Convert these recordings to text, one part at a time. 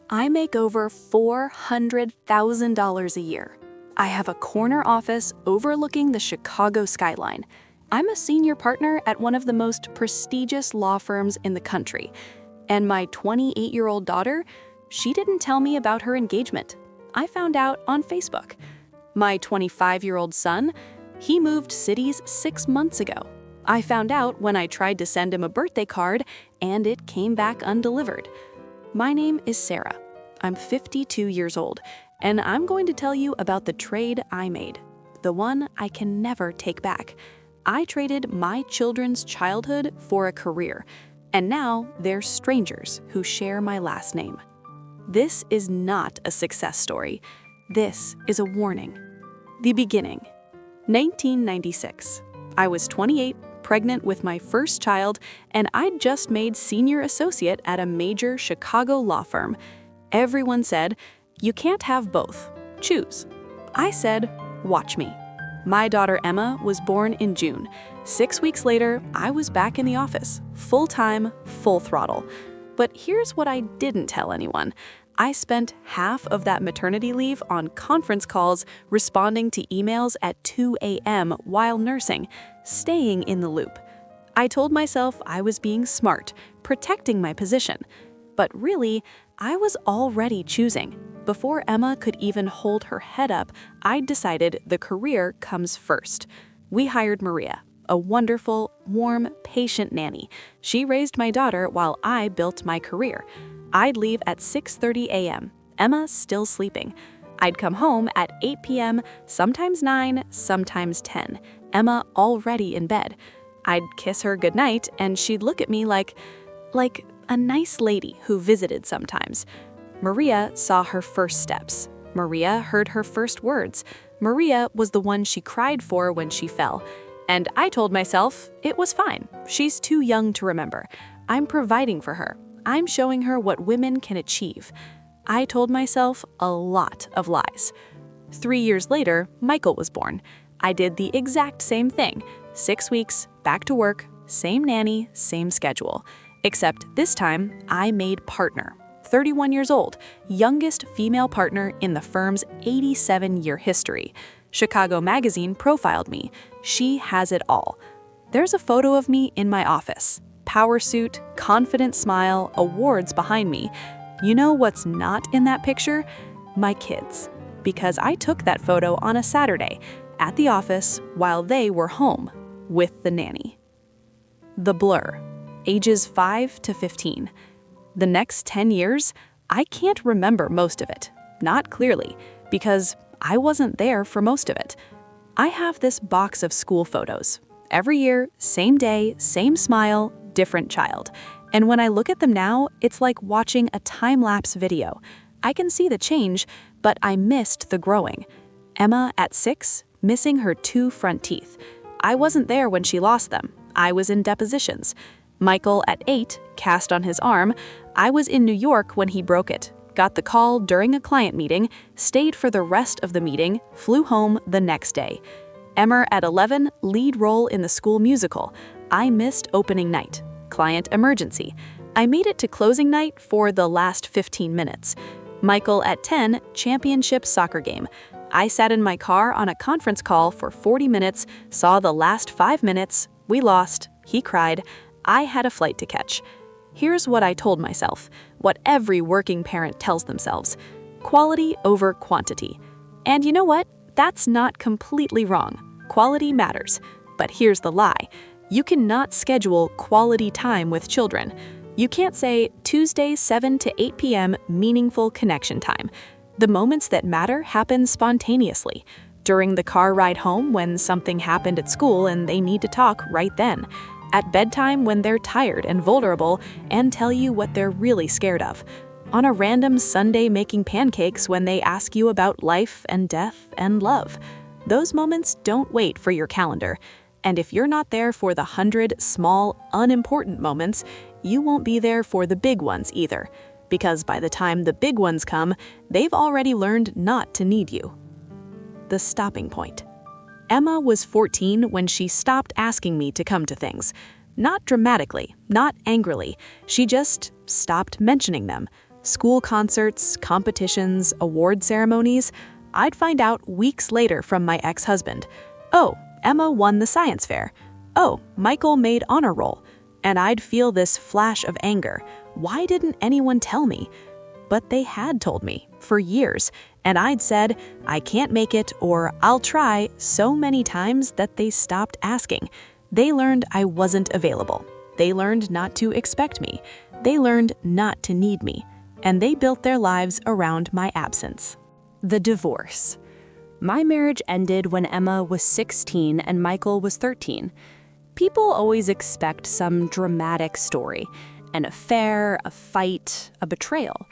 I make over $400,000 a year. I have a corner office overlooking the Chicago skyline. I'm a senior partner at one of the most prestigious law firms in the country. And my 28-year-old daughter, she didn't tell me about her engagement. I found out on Facebook. My 25-year-old son, he moved cities 6 months ago. I found out when I tried to send him a birthday card, and it came back undelivered. My name is Sarah. I'm 52 years old, and I'm going to tell you about the trade I made, the one I can never take back. I traded my children's childhood for a career, and now they're strangers who share my last name. This is not a success story. This is a warning. The beginning. 1996. I was 28, pregnant with my first child, and I'd just made senior associate at a major Chicago law firm. Everyone said, "You can't have both. Choose." I said, "Watch me." My daughter Emma was born in June. 6 weeks later, I was back in the office, full-time, full throttle. But here's what I didn't tell anyone. I spent half of that maternity leave on conference calls, responding to emails at 2 a.m. while nursing, staying in the loop. I told myself I was being smart, protecting my position. But really, I was already choosing. Before Emma could even hold her head up, I'd decided the career comes first. We hired Maria, a wonderful, warm, patient nanny. She raised my daughter while I built my career. I'd leave at 6:30 a.m., Emma still sleeping. I'd come home at 8 p.m., sometimes 9, sometimes 10, Emma already in bed. I'd kiss her goodnight, and she'd look at me like a nice lady who visited sometimes. Maria saw her first steps. Maria heard her first words. Maria was the one she cried for when she fell. And I told myself it was fine. She's too young to remember. I'm providing for her. I'm showing her what women can achieve. I told myself a lot of lies. 3 years later, Michael was born. I did the exact same thing. 6 weeks, back to work, same nanny, same schedule. Except this time, I made partner. 31 years old, youngest female partner in the firm's 87-year history. Chicago Magazine profiled me. She has it all. There's a photo of me in my office. Power suit, confident smile, awards behind me. You know what's not in that picture? My kids. Because I took that photo on a Saturday at the office while they were home with the nanny. The blur. Ages 5 to 15. The next 10 years, I can't remember most of it. Not clearly, because I wasn't there for most of it. I have this box of school photos. Every year, same day, same smile, different child. And when I look at them now, it's like watching a time-lapse video. I can see the change, but I missed the growing. Emma at 6, missing her 2 front teeth. I wasn't there when she lost them. I was in depositions. Michael at 8, cast on his arm. I was in New York when he broke it. Got the call during a client meeting, stayed for the rest of the meeting, flew home the next day. Emma at 11, lead role in the school musical. I missed opening night. Client emergency. I made it to closing night for the last 15 minutes. Michael at 10, championship soccer game. I sat in my car on a conference call for 40 minutes, saw the last 5 minutes. We lost. He cried. I had a flight to catch. Here's what I told myself, what every working parent tells themselves. Quality over quantity. And you know what? That's not completely wrong. Quality matters. But here's the lie. You cannot schedule quality time with children. You can't say Tuesday 7 to 8 p.m. meaningful connection time. The moments that matter happen spontaneously. During the car ride home when something happened at school and they need to talk right then. At bedtime when they're tired and vulnerable and tell you what they're really scared of. On a random Sunday making pancakes when they ask you about life and death and love. Those moments don't wait for your calendar. And if you're not there for the 100 small, unimportant moments, you won't be there for the big ones either. Because by the time the big ones come, they've already learned not to need you. The stopping point. Emma was 14 when she stopped asking me to come to things. Not dramatically, not angrily. She just stopped mentioning them. School concerts, competitions, award ceremonies. I'd find out weeks later from my ex-husband. Oh, Emma won the science fair. Oh, Michael made honor roll. And I'd feel this flash of anger. Why didn't anyone tell me? But they had told me for years, and I'd said, I can't make it or I'll try so many times that they stopped asking. They learned I wasn't available. They learned not to expect me. They learned not to need me. And they built their lives around my absence. The divorce. My marriage ended when Emma was 16 and Michael was 13. People always expect some dramatic story, an affair, a fight, a betrayal.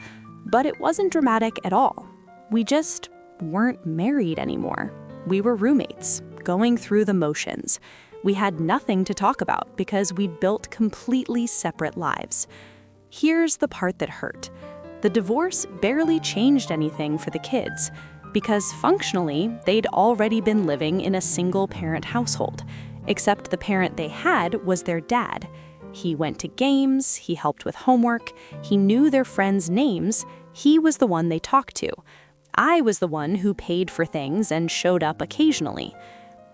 But it wasn't dramatic at all. We just weren't married anymore. We were roommates, going through the motions. We had nothing to talk about because we'd built completely separate lives. Here's the part that hurt. The divorce barely changed anything for the kids, because functionally, they'd already been living in a single-parent household, except the parent they had was their dad. He went to games, he helped with homework, he knew their friends' names, he was the one they talked to. I was the one who paid for things and showed up occasionally.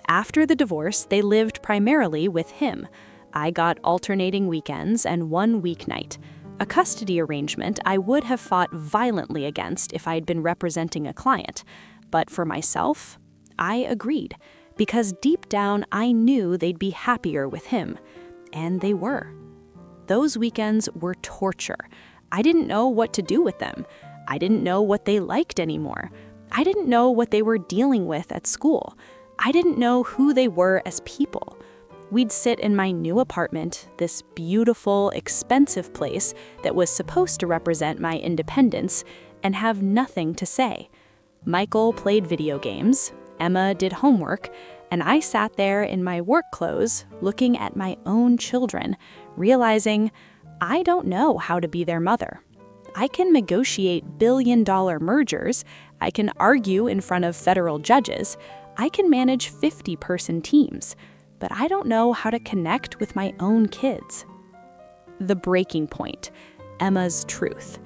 After the divorce, they lived primarily with him. I got alternating weekends and one weeknight, a custody arrangement I would have fought violently against if I'd been representing a client. But for myself, I agreed, because deep down I knew they'd be happier with him. And they were. Those weekends were torture. I didn't know what to do with them. I didn't know what they liked anymore. I didn't know what they were dealing with at school. I didn't know who they were as people. We'd sit in my new apartment, this beautiful, expensive place that was supposed to represent my independence, and have nothing to say. Michael played video games, Emma did homework, and I sat there in my work clothes, looking at my own children, realizing I don't know how to be their mother. I can negotiate billion-dollar mergers, I can argue in front of federal judges, I can manage 50-person teams, but I don't know how to connect with my own kids. The breaking point, Emma's truth.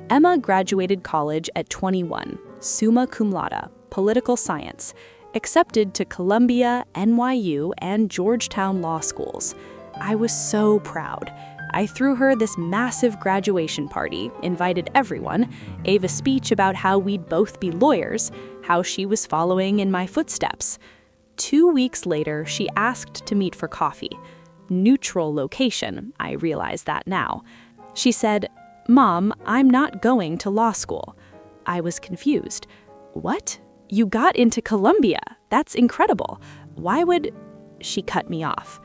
Emma graduated college at 21, summa cum laude, political science, accepted to Columbia, NYU, and Georgetown law schools. I was so proud. I threw her this massive graduation party, invited everyone, gave a speech about how we'd both be lawyers, how she was following in my footsteps. 2 weeks later, she asked to meet for coffee. Neutral location, I realize that now. She said, "Mom, I'm not going to law school." I was confused. What? You got into Columbia. That's incredible. Why would... She cut me off.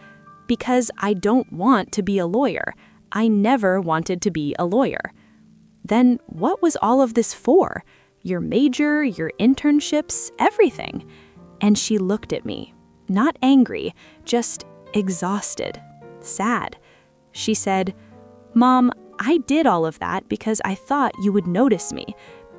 Because I don't want to be a lawyer. I never wanted to be a lawyer. Then what was all of this for? Your major, your internships, everything. And she looked at me, not angry, just exhausted, sad. She said, "Mom, I did all of that because I thought you would notice me.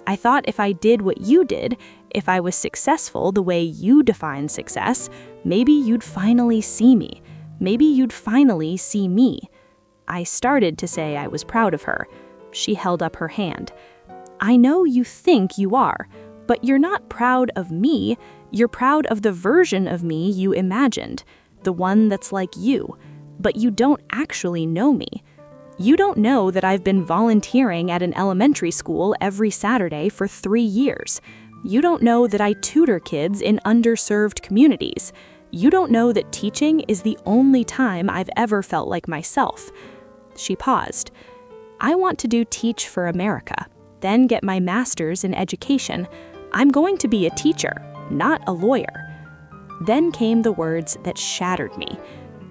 I thought if I did what you did, if I was successful the way you define success, maybe you'd finally see me. Maybe you'd finally see me." I started to say I was proud of her. She held up her hand. "I know you think you are, but you're not proud of me. You're proud of the version of me you imagined, the one that's like you, but you don't actually know me. You don't know that I've been volunteering at an elementary school every Saturday for 3 years. You don't know that I tutor kids in underserved communities. You don't know that teaching is the only time I've ever felt like myself." She paused. "I want to do Teach for America, then get my master's in education. I'm going to be a teacher, not a lawyer." Then came the words that shattered me.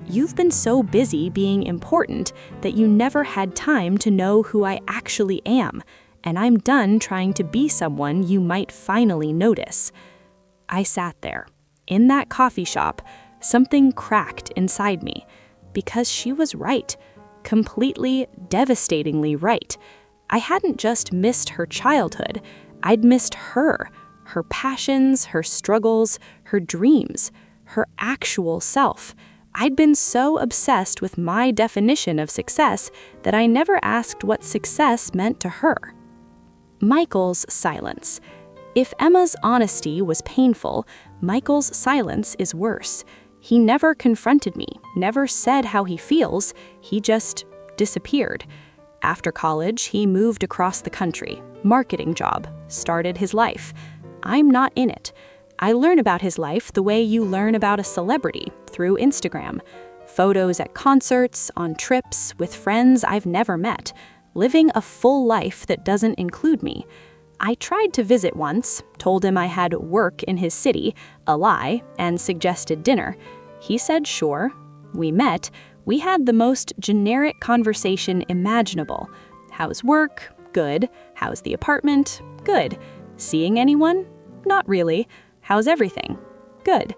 "You've been so busy being important that you never had time to know who I actually am, and I'm done trying to be someone you might finally notice." I sat there. In that coffee shop, something cracked inside me, because she was right, completely, devastatingly right. I hadn't just missed her childhood, I'd missed her passions, her struggles, her dreams, her actual self. I'd been so obsessed with my definition of success that I never asked what success meant to her. Michael's silence. If Emma's honesty was painful, Michael's silence is worse. He never confronted me, never said how he feels, he just disappeared. After college, he moved across the country, marketing job, started his life. I'm not in it. I learn about his life the way you learn about a celebrity, through Instagram. Photos at concerts, on trips, with friends I've never met, living a full life that doesn't include me. I tried to visit once, told him I had work in his city, a lie, and suggested dinner. He said sure. We met. We had the most generic conversation imaginable. How's work? Good. How's the apartment? Good. Seeing anyone? Not really. How's everything? Good.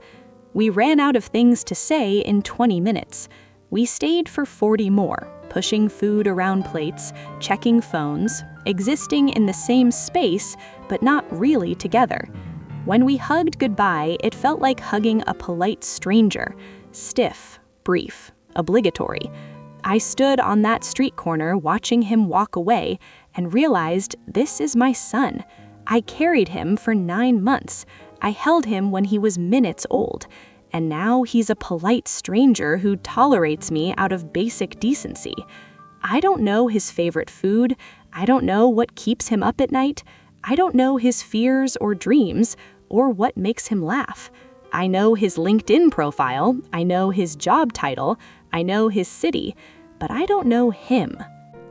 We ran out of things to say in 20 minutes. We stayed for 40 more, pushing food around plates, checking phones, existing in the same space, but not really together. When we hugged goodbye, it felt like hugging a polite stranger. Stiff, brief, obligatory. I stood on that street corner watching him walk away and realized this is my son. I carried him for 9 months. I held him when he was minutes old. And now he's a polite stranger who tolerates me out of basic decency. I don't know his favorite food. I don't know what keeps him up at night. I don't know his fears or dreams or what makes him laugh. I know his LinkedIn profile. I know his job title. I know his city. But I don't know him.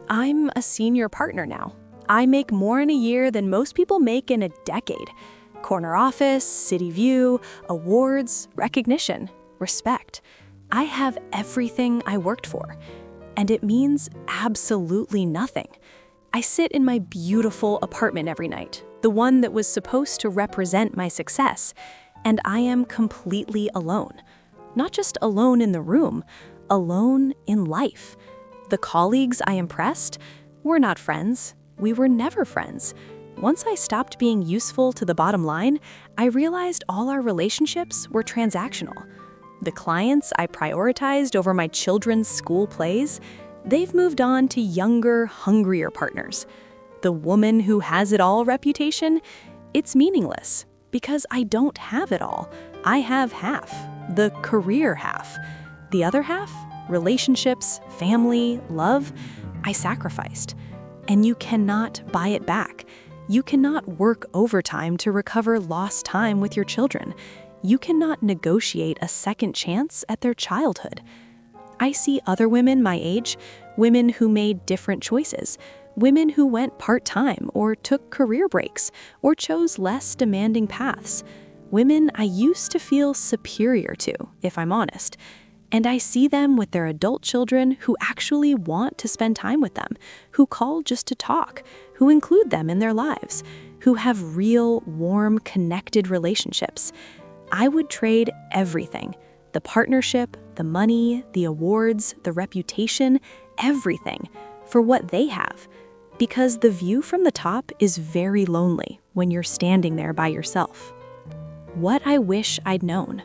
I'm a senior partner now. I make more in a year than most people make in a decade. Corner office, city view, awards, recognition, respect. I have everything I worked for. And it means absolutely nothing. I sit in my beautiful apartment every night, the one that was supposed to represent my success, and I am completely alone. Not just alone in the room, alone in life. The colleagues I impressed were not friends. We were never friends. Once I stopped being useful to the bottom line, I realized all our relationships were transactional. The clients I prioritized over my children's school plays, they've moved on to younger, hungrier partners. The woman who has it all reputation, it's meaningless because I don't have it all. I have half, the career half. The other half, relationships, family, love, I sacrificed. And you cannot buy it back. You cannot work overtime to recover lost time with your children. You cannot negotiate a second chance at their childhood. I see other women my age, women who made different choices, women who went part-time or took career breaks or chose less demanding paths, women I used to feel superior to, if I'm honest. And I see them with their adult children who actually want to spend time with them, who call just to talk, who include them in their lives, who have real, warm, connected relationships. I would trade everything, the partnership, the money, the awards, the reputation, everything, for what they have. Because the view from the top is very lonely when you're standing there by yourself. What I wish I'd known.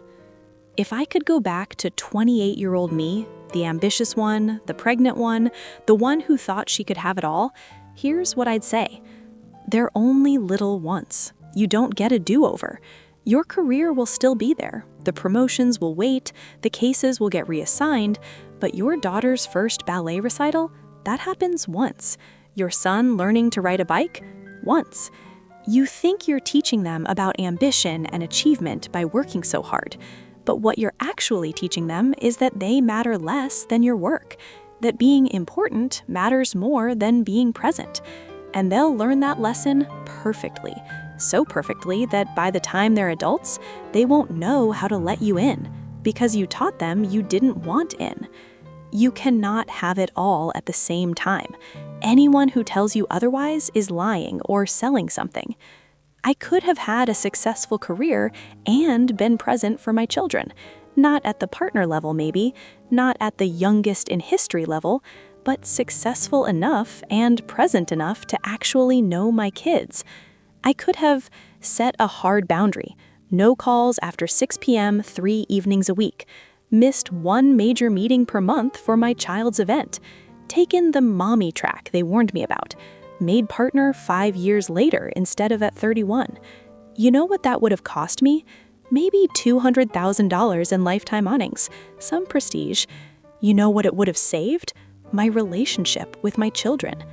If I could go back to 28-year-old me, the ambitious one, the pregnant one, the one who thought she could have it all, here's what I'd say. They're only little once. You don't get a do-over. Your career will still be there. The promotions will wait, the cases will get reassigned, but your daughter's first ballet recital, that happens once. Your son learning to ride a bike? Once. You think you're teaching them about ambition and achievement by working so hard. But what you're actually teaching them is that they matter less than your work, that being important matters more than being present. And they'll learn that lesson perfectly, so perfectly that by the time they're adults, they won't know how to let you in, because you taught them you didn't want in. You cannot have it all at the same time. Anyone who tells you otherwise is lying or selling something. I could have had a successful career and been present for my children. Not at the partner level maybe, not at the youngest in history level, but successful enough and present enough to actually know my kids. I could have set a hard boundary. No calls after 6 p.m. 3 evenings a week. Missed one major meeting per month for my child's event. Taken the mommy track they warned me about. made partner 5 years later instead of at 31. You know what that would have cost me? Maybe $200,000 in lifetime earnings, some prestige. You know what it would have saved? My relationship with my children.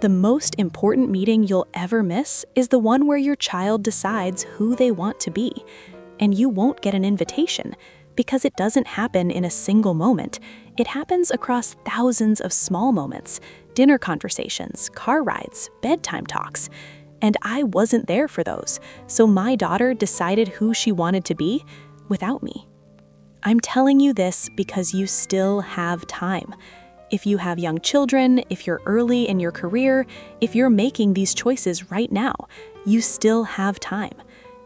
The most important meeting you'll ever miss is the one where your child decides who they want to be. And you won't get an invitation because it doesn't happen in a single moment. It happens across thousands of small moments, dinner conversations, car rides, bedtime talks. And I wasn't there for those, so my daughter decided who she wanted to be without me. I'm telling you this because you still have time. If you have young children, if you're early in your career, if you're making these choices right now, you still have time.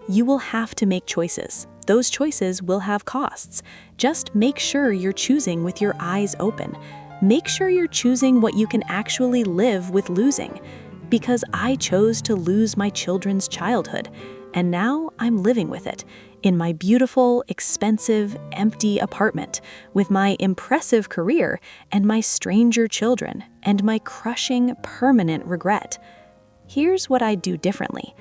You will have to make choices. Those choices will have costs. Just make sure you're choosing with your eyes open. Make sure you're choosing what you can actually live with losing. Because I chose to lose my children's childhood, and now I'm living with it in my beautiful, expensive, empty apartment with my impressive career and my stranger children and my crushing, permanent regret. Here's what I'd do differently.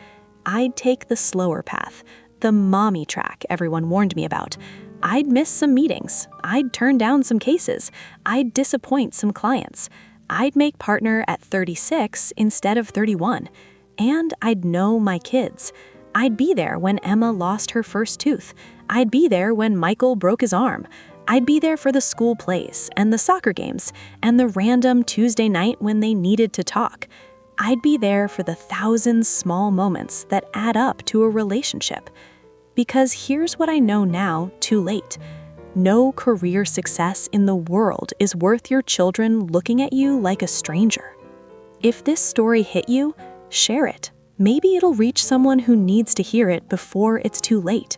I'd take the slower path, the mommy track everyone warned me about. I'd miss some meetings. I'd turn down some cases. I'd disappoint some clients. I'd make partner at 36 instead of 31. And I'd know my kids. I'd be there when Emma lost her first tooth. I'd be there when Michael broke his arm. I'd be there for the school plays and the soccer games and the random Tuesday night when they needed to talk. I'd be there for the 1,000 small moments that add up to a relationship. Because here's what I know now, too late. No career success in the world is worth your children looking at you like a stranger. If this story hit you, share it. Maybe it'll reach someone who needs to hear it before it's too late.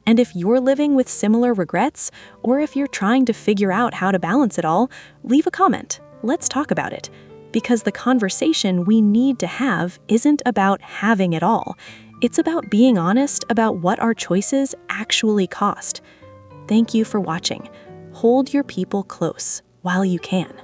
And if you're living with similar regrets, or if you're trying to figure out how to balance it all, leave a comment. Let's talk about it. Because the conversation we need to have isn't about having it all. It's about being honest about what our choices actually cost. Thank you for watching. Hold your people close while you can.